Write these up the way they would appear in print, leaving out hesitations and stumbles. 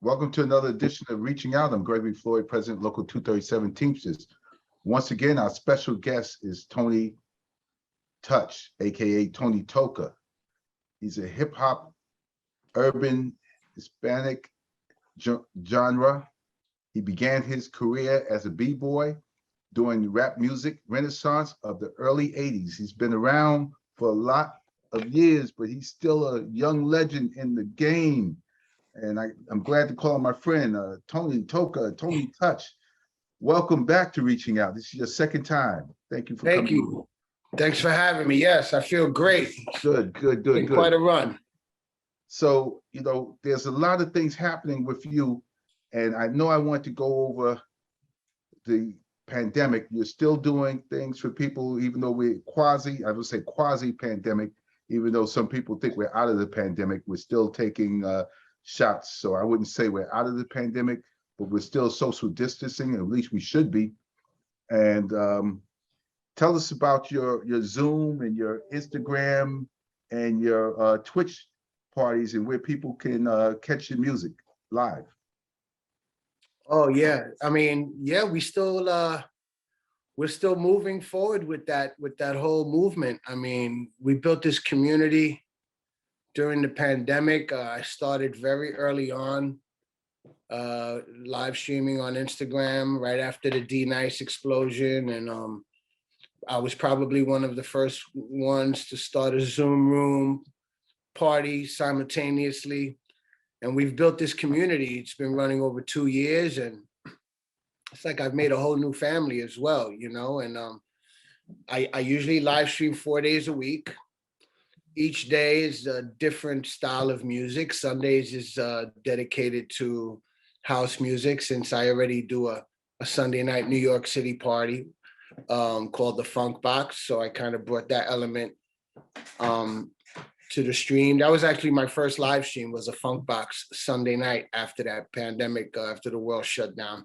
Welcome to another edition of Reaching Out. I'm Gregory Floyd, President, Local 237 Teamsters. Once again, our special guest is Tony Touch, aka Tony Toka. He's a hip hop, urban, Hispanic genre. He began his career as a b-boy during the rap music renaissance of the early 80s. He's been around for a lot of years, but he's still a young legend in the game. And I'm glad to call my friend, Tony Toka, Tony Touch. Welcome back to Reaching Out. This is your second time. Thank you for coming. Thank you. Thanks for having me. Yes, I feel great. Good. Been quite a run. So, there's a lot of things happening with you. And I know I want to go over the pandemic. You're still doing things for people, even though we're quasi-pandemic, even though some people think we're out of the pandemic, we're still taking shots. So I wouldn't say we're out of the pandemic, but we're still social distancing, at least we should be. And tell us about your Zoom and your Instagram and your Twitch parties and where people can catch your music live. Oh yeah, I mean, yeah, we're still moving forward with that whole movement. I mean, we built this community during the pandemic. I started very early on, live streaming on Instagram right after the D-Nice explosion. And I was probably one of the first ones to start a Zoom room party simultaneously. And we've built this community. It's been running over 2 years, and it's like I've made a whole new family as well, and I usually live stream 4 days a week. Each day is a different style of music. Sundays is dedicated to house music, since I already do a Sunday night New York City party called the Funk Box. So I kind of brought that element to the stream. That was actually my first live stream, was a Funk Box Sunday night after that pandemic, after the world shut down.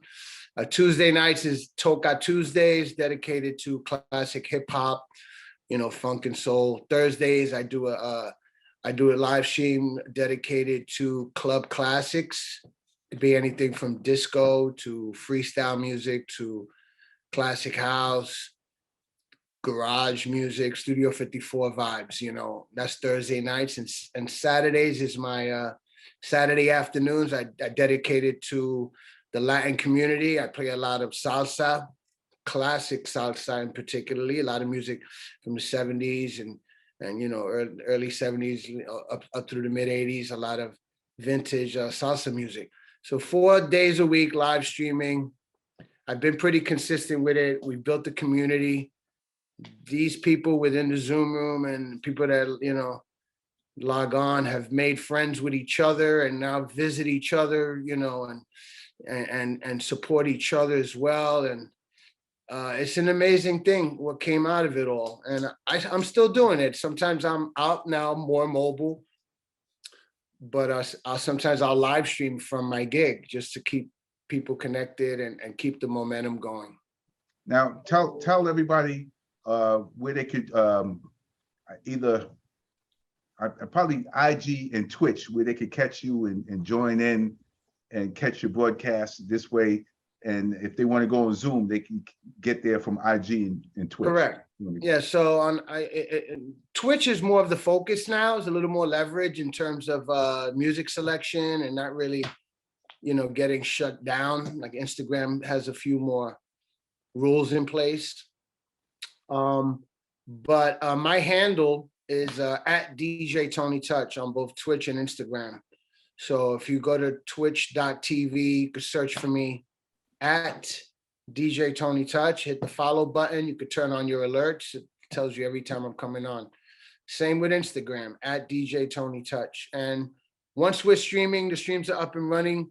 Tuesday nights is Toka Tuesdays, dedicated to classic hip hop, funk and soul. Thursdays, I do a live stream dedicated to club classics. It could be anything from disco to freestyle music to classic house, garage music, Studio 54 vibes. That's Thursday nights. And Saturdays is my Saturday afternoons. I dedicated to the Latin community. I play a lot of salsa, classic salsa in particularly, a lot of music from the 70s and early 70s up through the mid 80s, a lot of vintage salsa music. So 4 days a week live streaming. I've been pretty consistent with it. We built the community. These people within the Zoom room and people that log on have made friends with each other and now visit each other, and support each other as well. And it's an amazing thing what came out of it all. And I'm still doing it. Sometimes I'm out now, more mobile, but sometimes I'll live stream from my gig just to keep people connected and keep the momentum going. Now, tell everybody where they could either probably IG and Twitch, where they could catch you and join in and catch your broadcast this way. And if they want to go on Zoom, they can get there from IG and Twitch. Correct. Yeah. So Twitch is more of the focus now. It's a little more leverage in terms of music selection and not really, getting shut down. Like Instagram has a few more rules in place. But my handle is at DJ Tony Touch on both Twitch and Instagram. So if you go to twitch.tv, you can search for me at DJ Tony Touch, hit the follow button. You could turn on your alerts. It tells you every time I'm coming on. Same with Instagram, at DJ Tony Touch. And once we're streaming, the streams are up and running.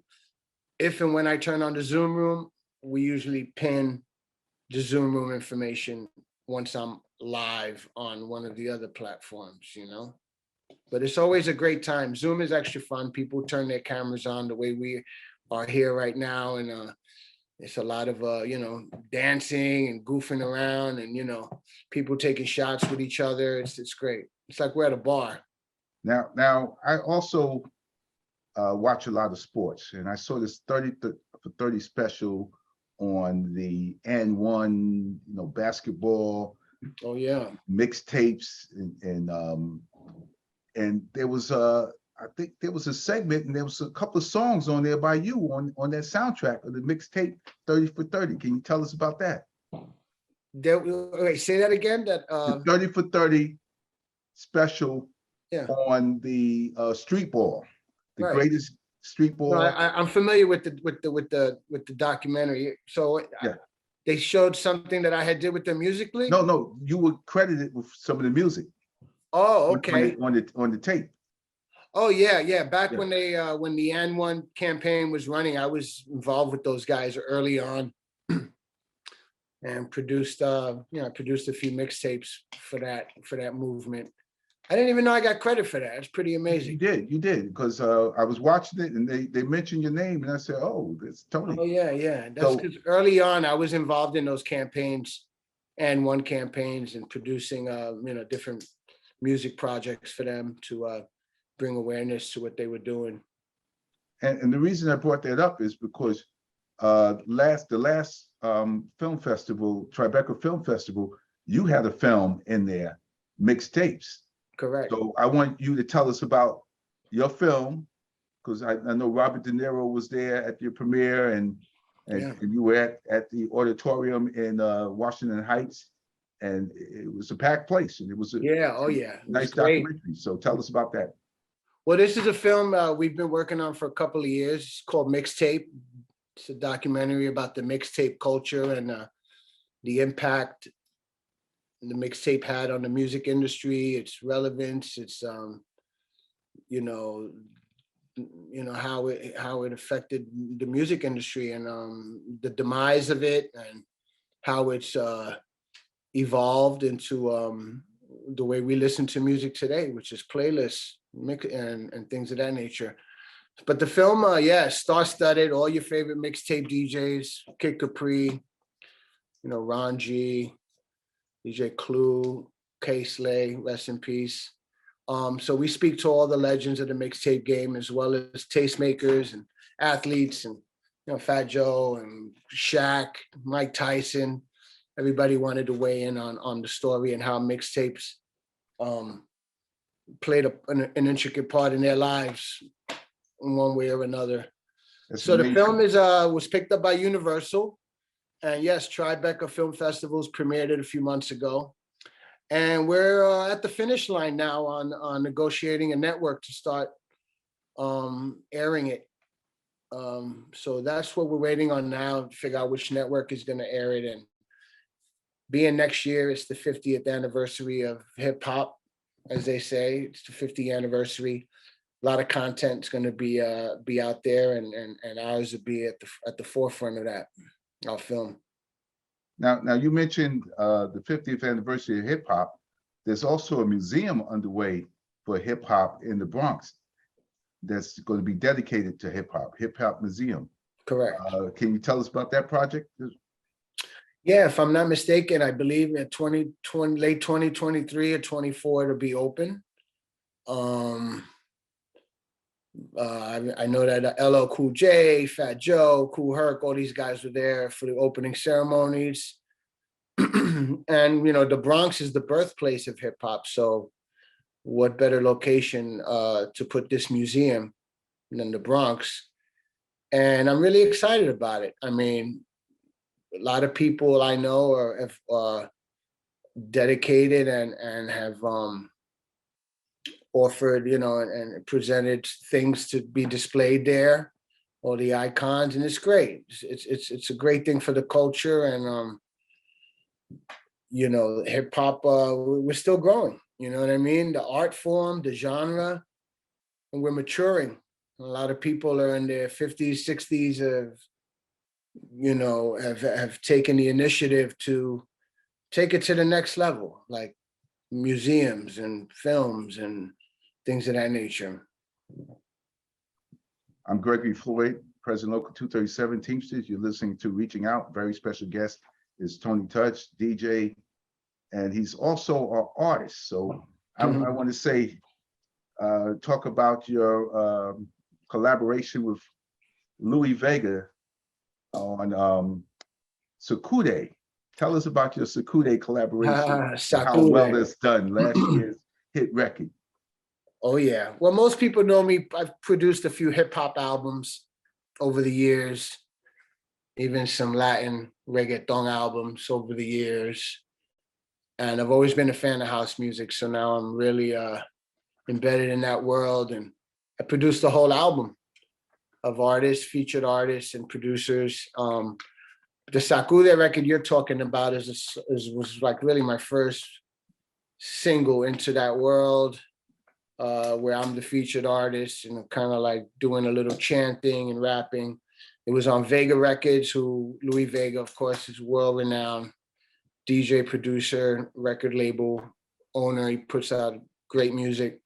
If and when I turn on the Zoom room, we usually pin the Zoom room information once I'm live on one of the other platforms, But it's always a great time. Zoom is extra fun. People turn their cameras on the way we are here right now. And it's a lot of, dancing and goofing around and, people taking shots with each other. It's great. It's like we're at a bar. Now I also watch a lot of sports, and I saw this 30 for 30 special on the N1, basketball Oh, yeah. mixtapes, and there was I think there was a segment, and there was a couple of songs on there by you on that soundtrack of the mixtape 30 for 30. Can you tell us about that? Okay, say that again, that, The 30 for 30 special yeah, on the street ball, the right. greatest street No, ball. I'm familiar with the documentary. So Yeah. they showed something that I had did with them musically? No, you were credited with some of the music Oh, on okay. on the tape. Oh, yeah. Back Yeah. when the N1 campaign was running, I was involved with those guys early on and produced a few mixtapes for that movement. I didn't even know I got credit for that. It's pretty amazing. You did, because I was watching it and they mentioned your name, and I said, oh, it's Tony. Oh, yeah. That's So- because early on I was involved in those campaigns and one campaigns and producing different music projects for them to bring awareness to what they were doing. And the reason I brought that up is because the last film festival, Tribeca Film Festival, you had a film in there, mixtapes. Correct. So I want you to tell us about your film, because I know Robert De Niro was there at your premiere, and Yeah. you were at the auditorium in Washington Heights, and it was a packed place, and it was a Yeah. Oh, yeah. It was nice great. documentary. So tell us about that. Well, this is a film we've been working on for a couple of years. It's called Mixtape. It's a documentary about the mixtape culture and the impact the mixtape had on the music industry, its relevance, its how it affected the music industry, and the demise of it, and how it's evolved into the way we listen to music today, which is playlists, and things of that nature. But the film, star-studded, all your favorite mixtape DJs, Kid Capri, Ron G, DJ Clue, K-Slay, rest in peace. So we speak to all the legends of the mixtape game, as well as tastemakers and athletes, and Fat Joe and Shaq, Mike Tyson. Everybody wanted to weigh in on the story and how mixtapes played an intricate part in their lives in one way or another. That's So the amazing. film was picked up by Universal, and yes, Tribeca Film Festivals premiered it a few months ago, and we're at the finish line now on negotiating a network to start airing it. So that's what we're waiting on now, to figure out which network is going to air it in. Being next year, it's the 50th anniversary of hip hop, as they say. It's the 50th anniversary. A lot of content is going to be out there, and ours will be at the forefront of that. Our film. Now you mentioned the 50th anniversary of hip hop. There's also a museum underway for hip hop in the Bronx that's going to be dedicated to hip hop museum. Correct. Can you tell us about that project? Yeah, if I'm not mistaken, I believe in late 2023 or 24 it'll be open. I know that LL Cool J, Fat Joe, Kool Herc, all these guys were there for the opening ceremonies. And the Bronx is the birthplace of hip hop, so what better location to put this museum than the Bronx? And I'm really excited about it. I mean, a lot of people I know are dedicated and have offered, and presented things to be displayed there, all the icons, and it's great. It's a great thing for the culture, and hip hop. We're still growing. You know what I mean? The art form, the genre, and we're maturing. A lot of people are in their 50s, 60s, have taken the initiative to take it to the next level, like museums and films and things of that nature. I'm Gregory Floyd, President Local 237 Teamsters. You're listening to Reaching Out. Very special guest is Tony Touch, DJ, and he's also an artist. So I want to say, talk about your collaboration with Louis Vega on Sakude. Tell us about your Sakude collaboration and how well Sakude. that's done. Last year's hit record. Oh yeah. Well, most people know me. I've produced a few hip hop albums over the years, even some Latin reggaeton albums over the years. And I've always been a fan of house music. So now I'm really embedded in that world. And I produced a whole album of artists, featured artists and producers. The Sakude record you're talking about was like really my first single into that world, where I'm the featured artist and I'm kind of like doing a little chanting and rapping. It was on Vega Records, who Louis Vega, of course, is world-renowned DJ, producer, record label owner. He puts out great music.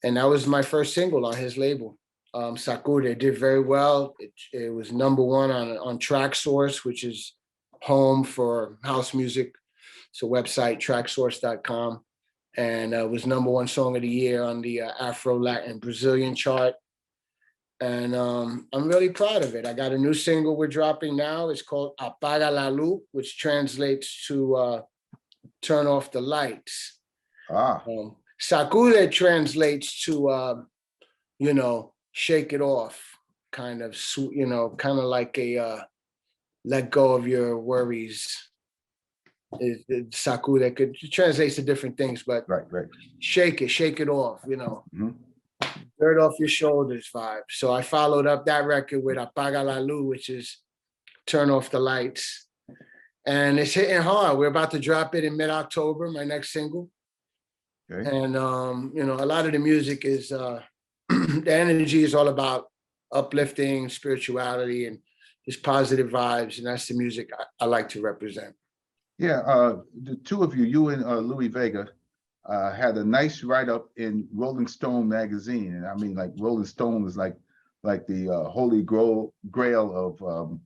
And that was my first single on his label. Sakude did very well. It was #1 on TrackSource, which is home for house music. It's a website, tracksource.com. And it was #1 song of the year on the Afro Latin Brazilian chart. And I'm really proud of it. I got a new single we're dropping now. It's called Apaga la Luz, which translates to turn off the lights. Sakude translates to, shake it off, kind of, kind of like a let go of your worries. Sakude could translates to different things, but right. Shake it off, dirt off your shoulders vibe. So I followed up that record with Apaga la Luz, which is turn off the lights. And it's hitting hard. We're about to drop it in mid-October, my next single. Okay. And, a lot of the music is, the energy is all about uplifting, spirituality, and just positive vibes. And that's the music I like to represent. Yeah, the two of you and Louis Vega, had a nice write-up in Rolling Stone magazine. And I mean, like Rolling Stone is like the holy grail of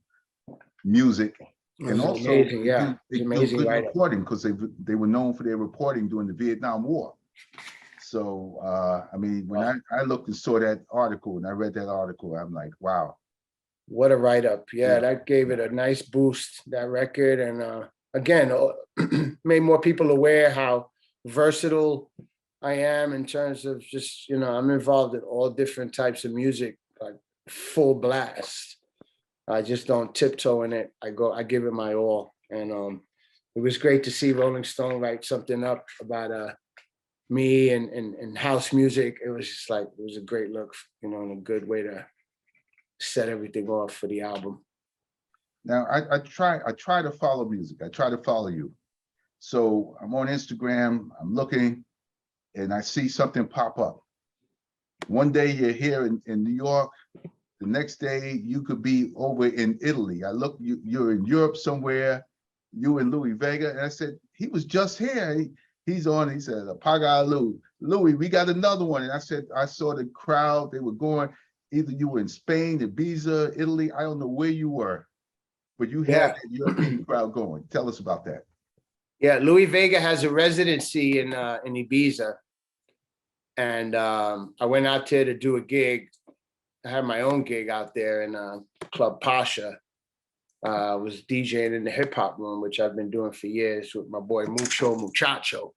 music. And also amazing, yeah. they do Amazing good write-up. reporting because they were known for their reporting during the Vietnam War. So, I mean, when I looked and saw that article and I read that article, I'm like, wow. What a write-up. Yeah, Yeah. that gave it a nice boost, that record. And again, made more people aware how versatile I am in terms of just, I'm involved in all different types of music, like full blast. I just don't tiptoe in it. I give it my all. And it was great to see Rolling Stone write something up about me and house music. It was just like, it was a great look, and a good way to set everything off for the album. Now I try to follow music. I try to follow you. So I'm on Instagram, I'm looking, and I see something pop up. One day you're here in New York, the next day you could be over in Italy. I look, you're in Europe somewhere, you and Louis Vega, and I said, he was just here. He's on, he said, Apaga la Luz. Louis, we got another one. And I said, I saw the crowd, they were going, either you were in Spain, Ibiza, Italy, I don't know where you were, but you had that European crowd going. Tell us about that. Yeah, Louis Vega has a residency in Ibiza. And I went out there to do a gig. I had my own gig out there in Club Pasha. I was DJing in the hip hop room, which I've been doing for years with my boy Mucho Muchacho.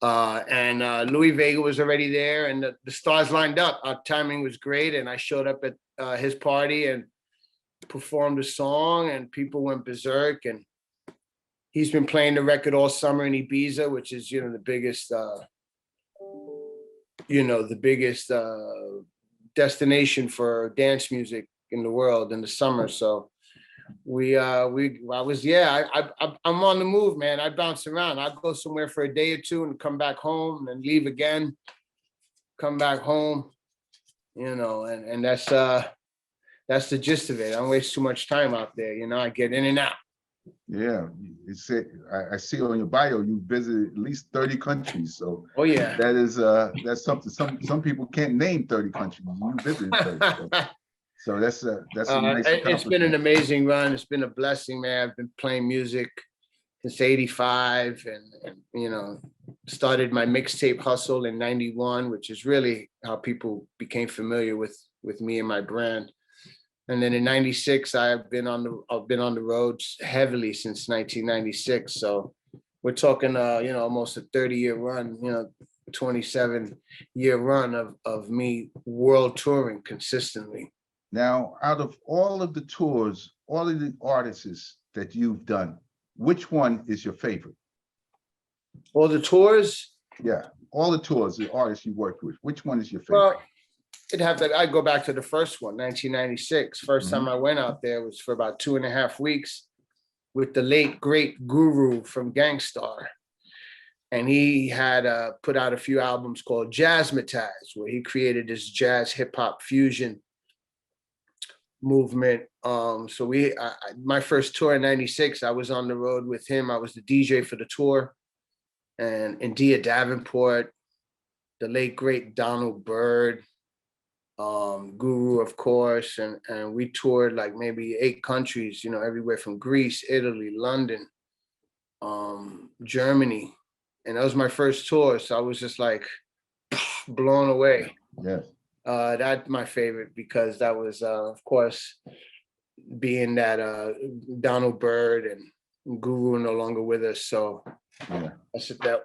And Louis Vega was already there, and the stars lined up. Our timing was great, and I showed up at his party and performed a song, and people went berserk. And he's been playing the record all summer in Ibiza, which is the biggest destination for dance music in the world in the summer. So I'm on the move, man. I bounce around. I go somewhere for a day or two and come back home and leave again, come back home, and that's the gist of it. I don't waste too much time out there. I get in and out. Yeah, I see on your bio you visited at least 30 countries. So oh yeah, that's something. Some people can't name 30 countries. You visited 30. So that's a nice it's been an amazing run. It's been a blessing, man. I've been playing music since '85, and started my mixtape hustle in '91, which is really how people became familiar with with me and my brand. And then in '96, I've been on the roads heavily since 1996. So we're talking, almost a 30-year run, 27-year run of me world touring consistently. Now, out of all of the tours, all of the artists that you've done, which one is your favorite? All the tours, Yeah, all the tours, the artists you worked with, which one is your favorite? well, I'd go back to the first one, 1996. First time I went out there was for about 2.5 weeks with the late, great Guru from Gangstar. And he had put out a few albums called Jazzmatazz, where he created this jazz hip hop fusion movement. So my first tour in '96, I was on the road with him. I was the DJ for the tour, and India Davenport, the late great Donald Byrd, Guru, of course, and we toured like maybe 8 countries, everywhere from Greece, Italy, London, Germany. And that was my first tour. So I was just like blown away. Yes. That's my favorite because that was, of course, being that Donald Byrd and Guru are no longer with us. So Yeah.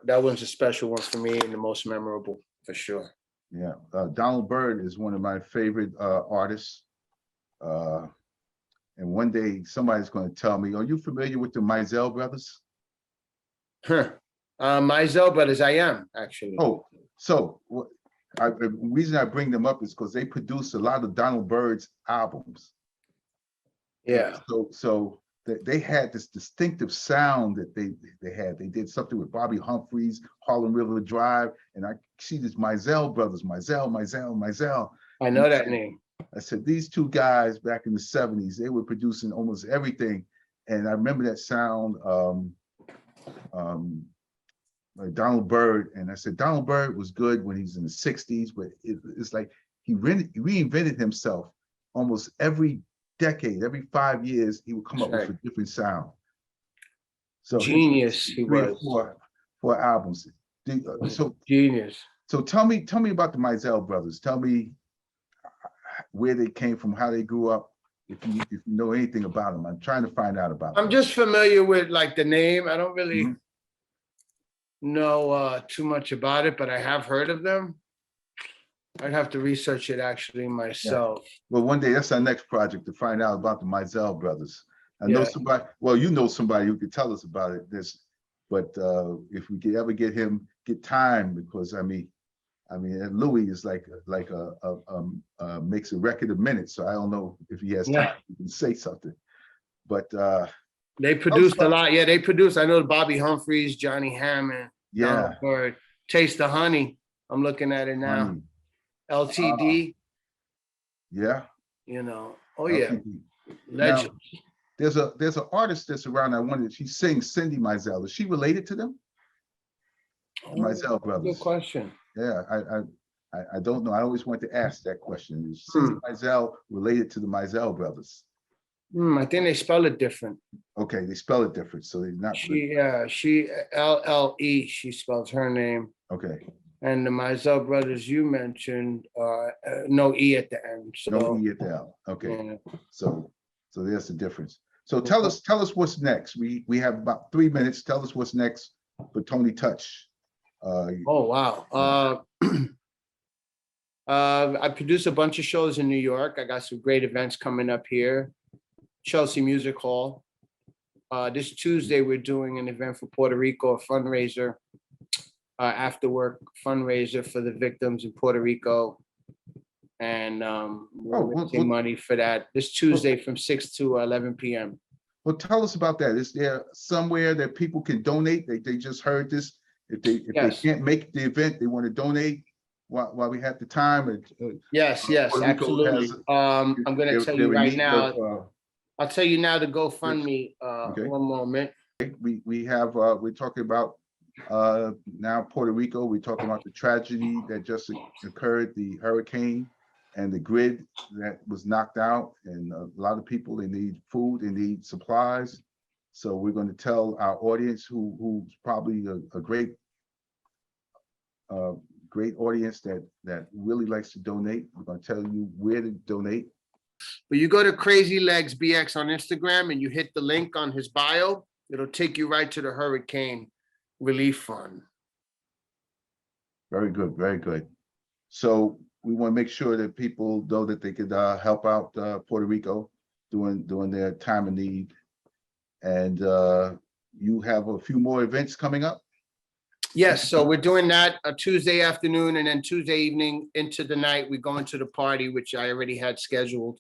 that one's a special one for me and the most memorable for sure. Yeah, Donald Byrd is one of my favorite artists. And one day somebody's going to tell me, are you familiar with the Mizell brothers? Mizell brothers, I am actually. Oh, so the reason I bring them up is because they produced a lot of Donald Byrd's albums. Yeah. So they had this distinctive sound that they had. They did something with Bobby Humphries, Harlem River Drive, and I see these Mizell brothers, Mizell. I know that name. I said, these two guys back in the '70s, they were producing almost everything. And I remember that sound, like Donald Byrd. And I said, Donald Byrd was good when he was in the '60s, but it's like he reinvented himself almost every decade, every 5 years, he would come up with a different sound. So genius, he was. Four albums. So genius. So tell me about the Mizell brothers. Tell me where they came from, how they grew up, if you know anything about them. I'm trying to find out about them. I'm just familiar with like the name. I don't really know too much about it, but I have heard of them. I'd have to research it actually myself. Yeah. Well, one day that's our next project, to find out about the Mizell brothers. I know somebody, well, you know somebody who could tell us about it. But if we could ever get time, because I mean, Louis is like makes a record a minute, so I don't know if he has time he can say something. But they produced a lot. Yeah, they produced. I know Bobby Humphries, Johnny Hammond, Donald Byrd, Taste the Honey. I'm looking at it now. LTD. Yeah. Oh yeah. Legend. Now, there's an artist that's around. I wondered, she sings, Cindy Mizell. Is she related to them? Mizell brothers. Good question. Yeah, I don't know. I always want to ask that question. Is Cindy Mizell related to the Mizell brothers? I think they spell it different. Okay, they spell it different, so they're not. She LLE. She spells her name. Okay. And the Mizell brothers you mentioned, no E at the end. So. No E at the L. Okay. Yeah. So there's the difference. So tell us what's next. We have about 3 minutes. Tell us what's next for Tony Touch. Oh wow. I produce a bunch of shows in New York. I got some great events coming up here. Chelsea Music Hall. This Tuesday we're doing an event for Puerto Rico, a fundraiser. After work fundraiser for the victims in Puerto Rico, and we're raising money for that this Tuesday from 6 to 11 p.m. Well, tell us about that. Is there somewhere that people can donate? They just heard this. If they can't make the event, they want to donate while we have the time. Yes, absolutely. I'm going to tell you right now. I'll tell you now the GoFundMe. One moment. We have we're talking about now Puerto Rico. We're talking about the tragedy that just occurred, the hurricane and the grid that was knocked out, and a lot of people, they need food, they need supplies. So we're going to tell our audience, who's probably a great great audience that really likes to donate. We're gonna tell you where to donate. But you go to Crazy Legs BX on Instagram and you hit the link on his bio, it'll take you right to the Hurricane Relief Fund. Very good, very good. So we want to make sure that people know that they could help out Puerto Rico during their time of need. And you have a few more events coming up? Yes, so we're doing that a Tuesday afternoon, and then Tuesday evening into the night, we go into the party, which I already had scheduled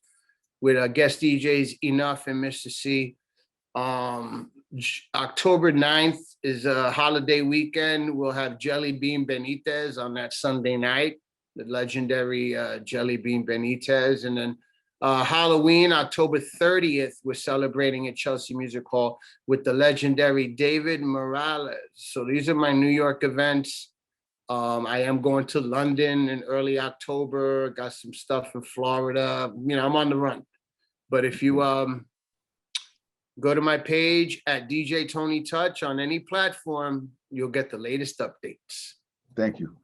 with guest DJs Enough and Mr. C. October 9th is a holiday weekend. We'll have Jelly Bean Benitez on that Sunday night, the legendary Jelly Bean Benitez. And then Halloween, October 30th, we're celebrating at Chelsea Music Hall with the legendary David Morales. So these are my New York events. I am going to London in early October, got some stuff in Florida. You know, I'm on the run. But if you go to my page at DJ Tony Touch on any platform, you'll get the latest updates. Thank you.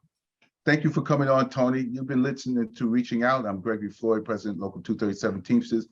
Thank you for coming on, Tony. You've been listening to Reaching Out. I'm Gregory Floyd, President, Local 237 Teamsters.